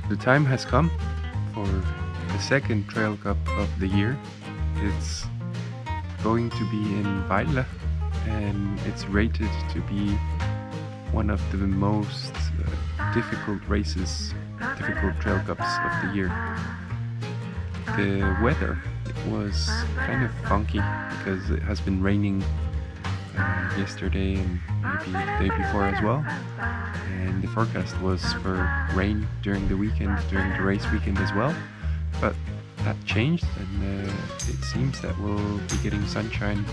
The time has come for the second Trail Cup of the year. It's going to be in Vejle, and it's rated to be one of the most difficult Trail Cups of the year. The weather was kind of funky because it has been raining yesterday and maybe the day before as well, and the forecast was for rain during the race weekend as well, but that changed, and it seems that we'll be getting sunshine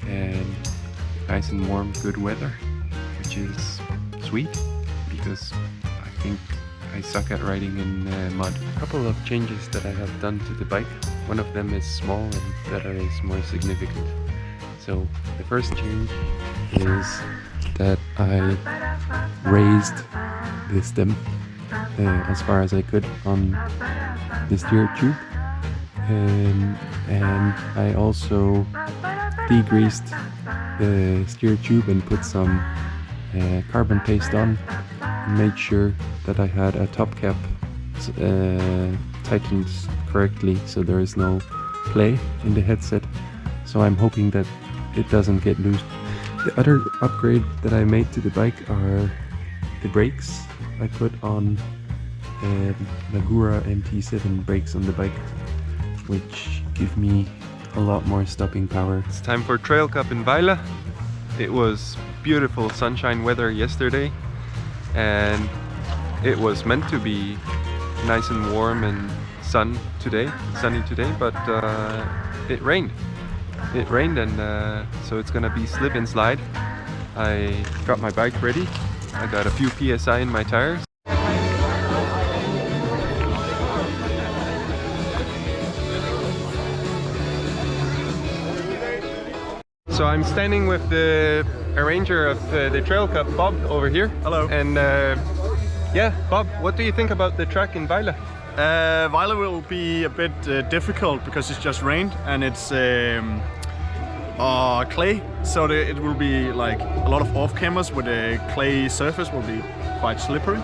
and nice and warm, good weather, which is sweet because I think I suck at riding in mud. A couple of changes that I have done to the bike. One of them is small and the other is more significant. So the first change is that I raised the stem as far as I could on the steer tube, and I also degreased the steer tube and put some carbon paste on and made sure that I had a top cap tightened correctly so there is no play in the headset. So I'm hoping that it doesn't get loose. The other upgrade that I made to the bike are the brakes. I put on Magura MT7 brakes on the bike, which give me a lot more stopping power. It's time for Trail Cup in Vejle. It was beautiful sunshine weather yesterday, and it was meant to be nice and warm and sunny today, but it rained. And so it's gonna be slip and slide. I got my bike ready. I got a few PSI in my tires. So I'm standing with the arranger of the Trail Cup, Bob, over here. Hello. And yeah, Bob, what do you think about the track in Vejle? Vejle will be a bit difficult because it's just rained and it's clay, so it will be like a lot of off-cameras with a clay surface will be quite slippery.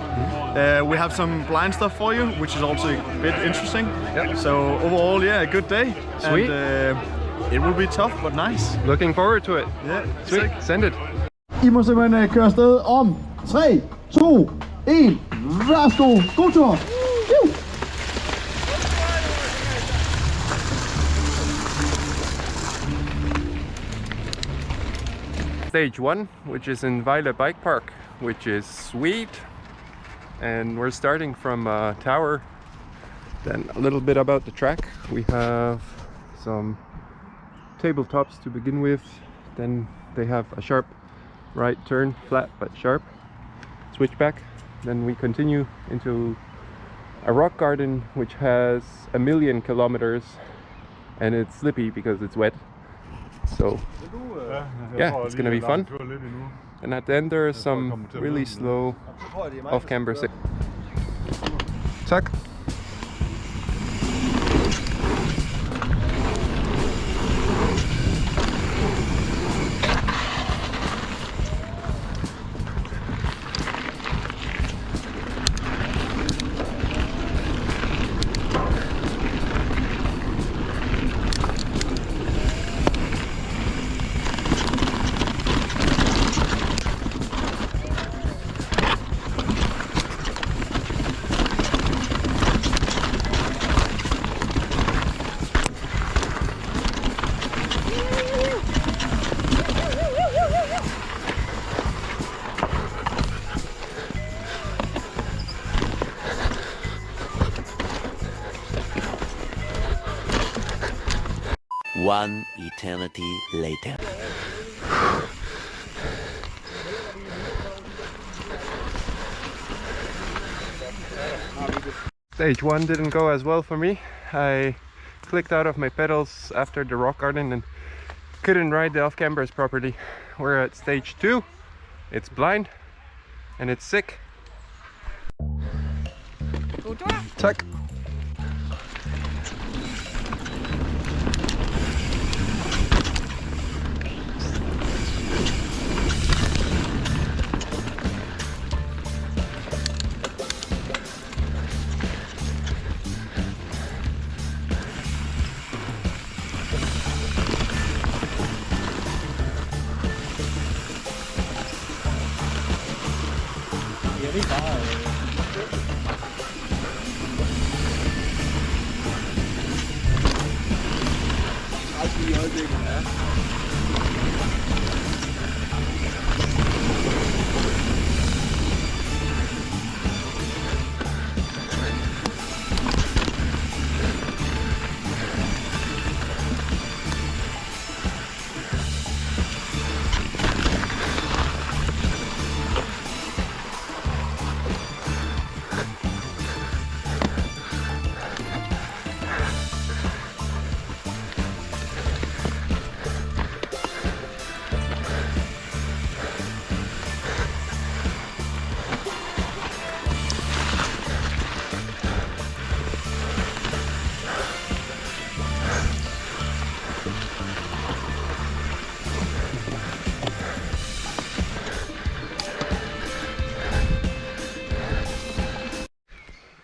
We have some blind stuff for you, which is also a bit interesting. Yep. So overall, yeah, a good day. Sweet. And it will be tough, but nice. Looking forward to it. Yeah, sweet. sick. Send it. I må simpelthen køre afsted om 3, 2, 1. Værsgo. God tur. Stage 1, which is in Vejle Bikepark, which is sweet, and we're starting from a tower. Then a little bit about the track. We have some tabletops to begin with, then they have a sharp right turn, flat but sharp, switchback. Then we continue into a rock garden which has 1,000,000 kilometers, and it's slippy because it's wet. So yeah, it's gonna be fun. And at the end there are some really slow off-camber. Tak. One eternity later. Stage 1 didn't go as well for me. I clicked out of my pedals after the rock garden and couldn't ride the off-cambers properly. We're at stage 2. It's blind and it's sick. Tak.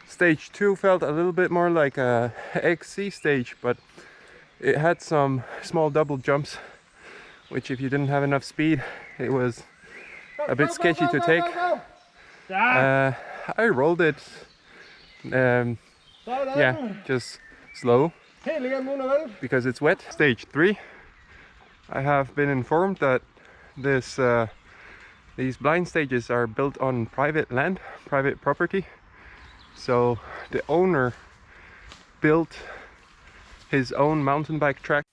Stage 2 felt a little bit more like a XC stage, but it had some small double jumps, which if you didn't have enough speed, it was a bit sketchy to take. I rolled it, yeah, just slow, because it's wet. Stage 3, I have been informed that these blind stages are built on private land, private property. So the owner built his own mountain bike track.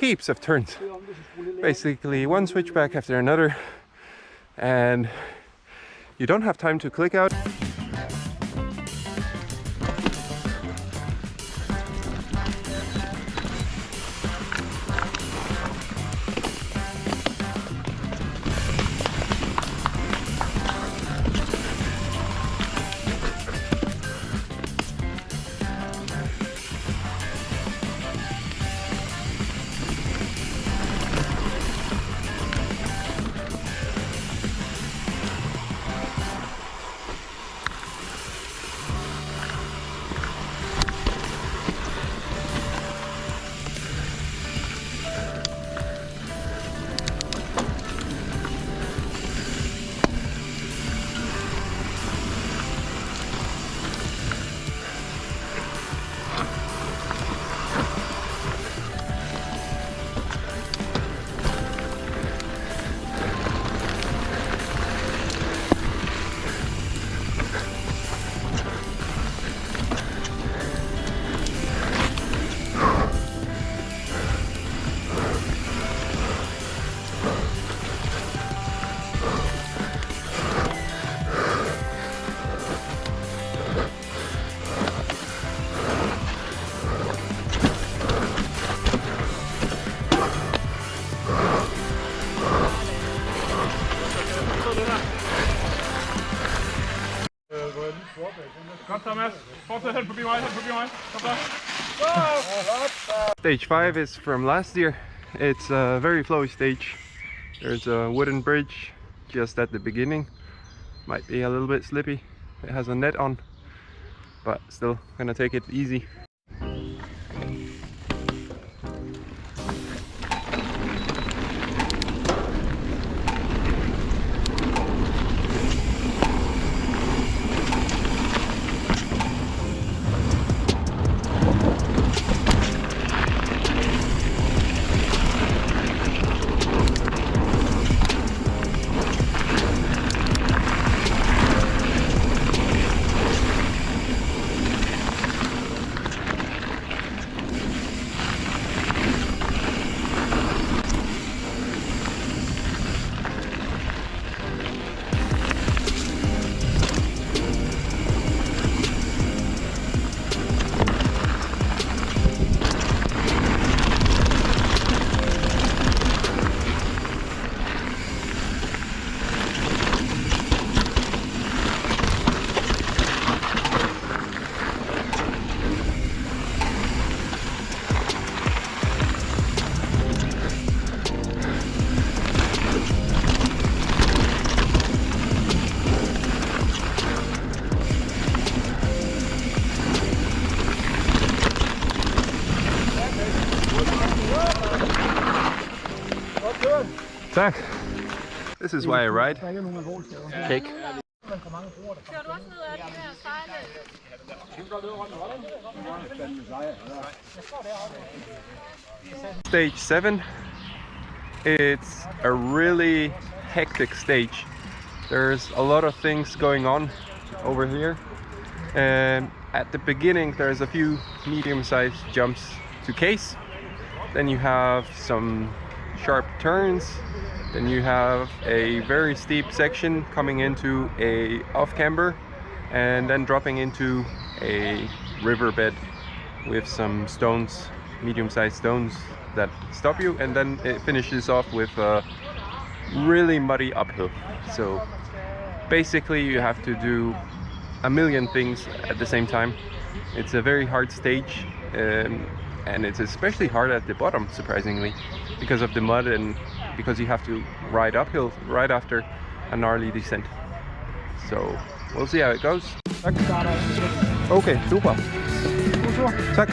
Heaps of turns, basically one switchback after another, and you don't have time to click out. Godt, Thomas. Fortsæt hen forbi mig, Kom så. Stage 5 is from last year. It's a very flowy stage. There's a wooden bridge just at the beginning. Might be a little bit slippy. It has a net on, but still gonna take it easy. Tak. This is why I ride. Cake. Stage 7. It's a really hectic stage. There's a lot of things going on over here. At the beginning there's a few medium-sized jumps to case. Then you have some sharp turns. Then you have a very steep section coming into a off-camber and then dropping into a riverbed with some stones, medium-sized stones that stop you, and then it finishes off with a really muddy uphill. So basically you have to do a million things at the same time. It's a very hard stage, and it's especially hard at the bottom, surprisingly, because of the mud and because you have to ride uphill right after a gnarly descent. So we'll see how it goes. Okay, super. Tak.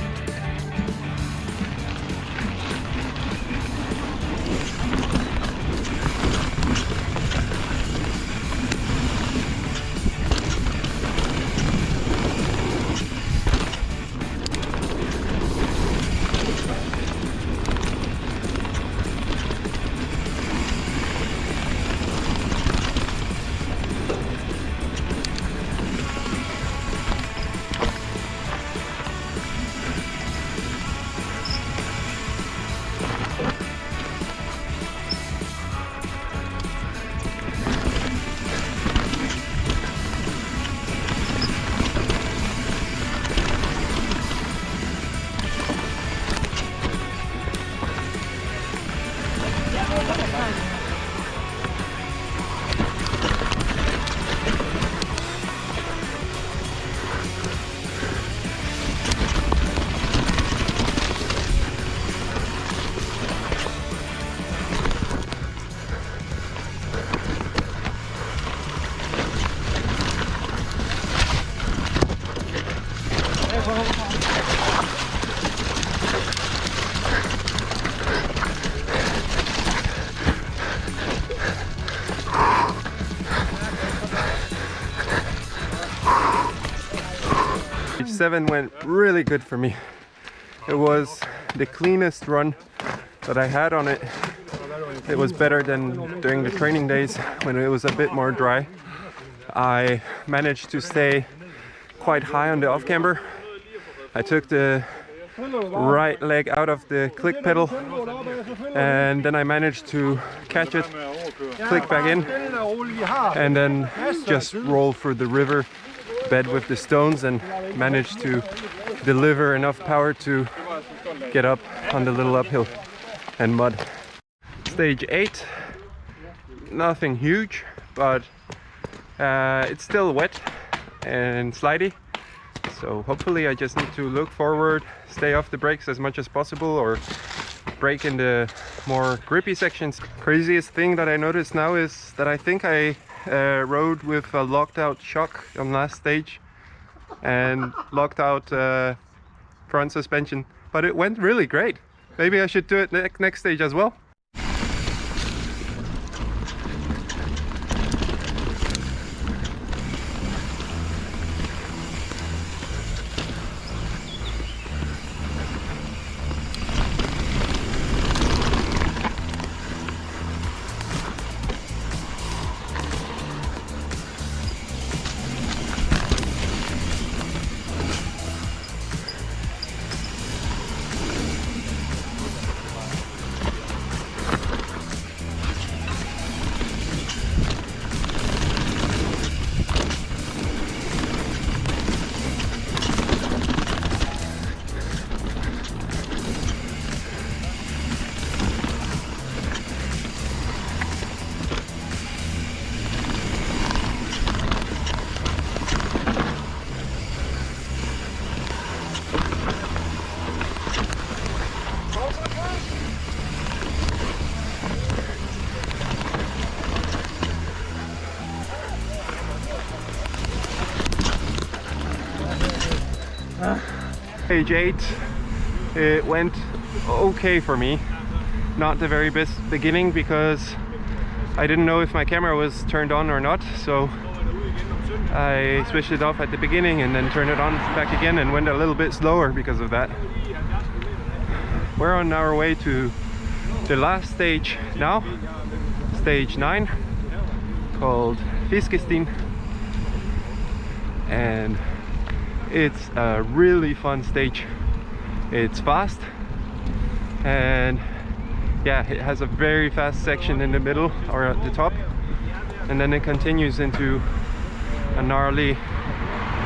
Stage 7 went really good for me. It was the cleanest run that I had on it. It was better than during the training days when it was a bit more dry. I managed to stay quite high on the off-camber. I took the right leg out of the click pedal and then I managed to catch it, click back in, and then just roll through the river bed with the stones and managed to deliver enough power to get up on the little uphill and mud. Stage 8, nothing huge, but it's still wet and slidey. So hopefully I just need to look forward, stay off the brakes as much as possible, or brake in the more grippy sections. Craziest thing that I noticed now is that I think I rode with a locked out shock on last stage and locked out front suspension, but it went really great. Maybe I should do it next stage as well. Stage 8, it went okay for me. Not the very best beginning because I didn't know if my camera was turned on or not, so I switched it off at the beginning and then turned it on back again and went a little bit slower because of that. We're on our way to the last stage now, stage 9, called Fiskestien, and it's a really fun stage. It's fast, and yeah, it has a very fast section in the middle or at the top, and then it continues into a gnarly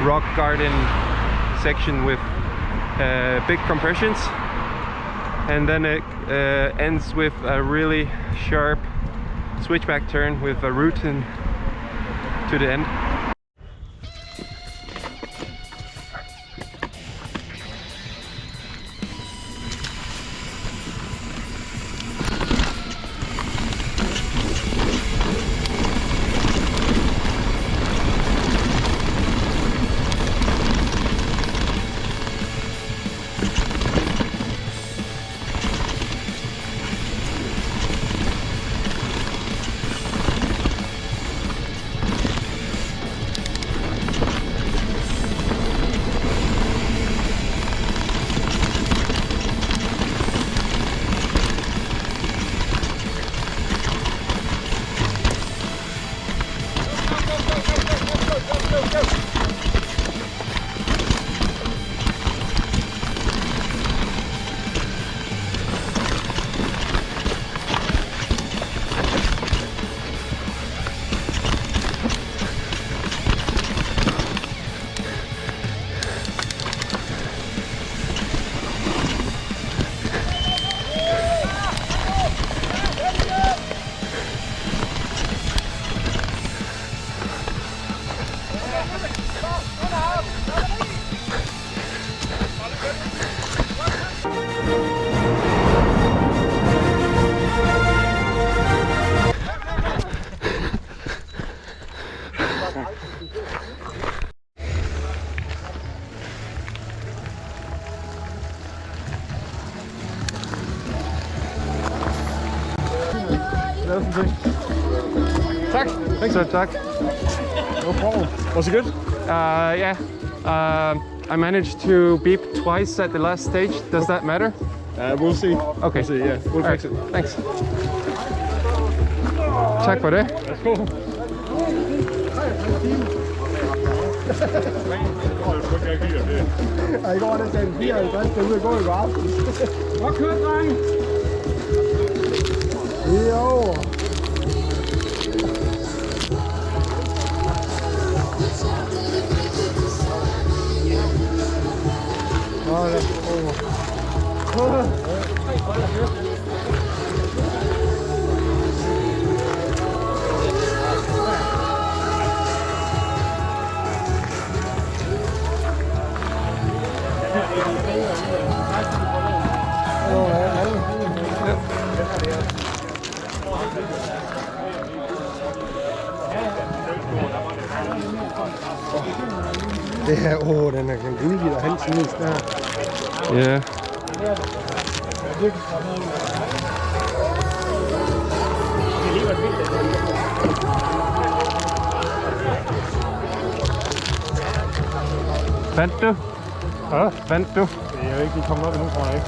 rock garden section with big compressions, and then it ends with a really sharp switchback turn with a root to the end. Tak. No problem. Was it good? Yeah. I managed to beep twice at the last stage. Does that matter? We'll see. Okay. We'll see, yeah. We'll fix it. Thanks. Tak for det. Værsgo. I går der til 54, det vil gå i aften. Godt kørt, dreng! Jo. Det her, den er gyldig og Hansen is der. Ja. Fandt du? Ja. Fandt du? Jeg er ikke lige kommet op endnu, tror jeg ikke.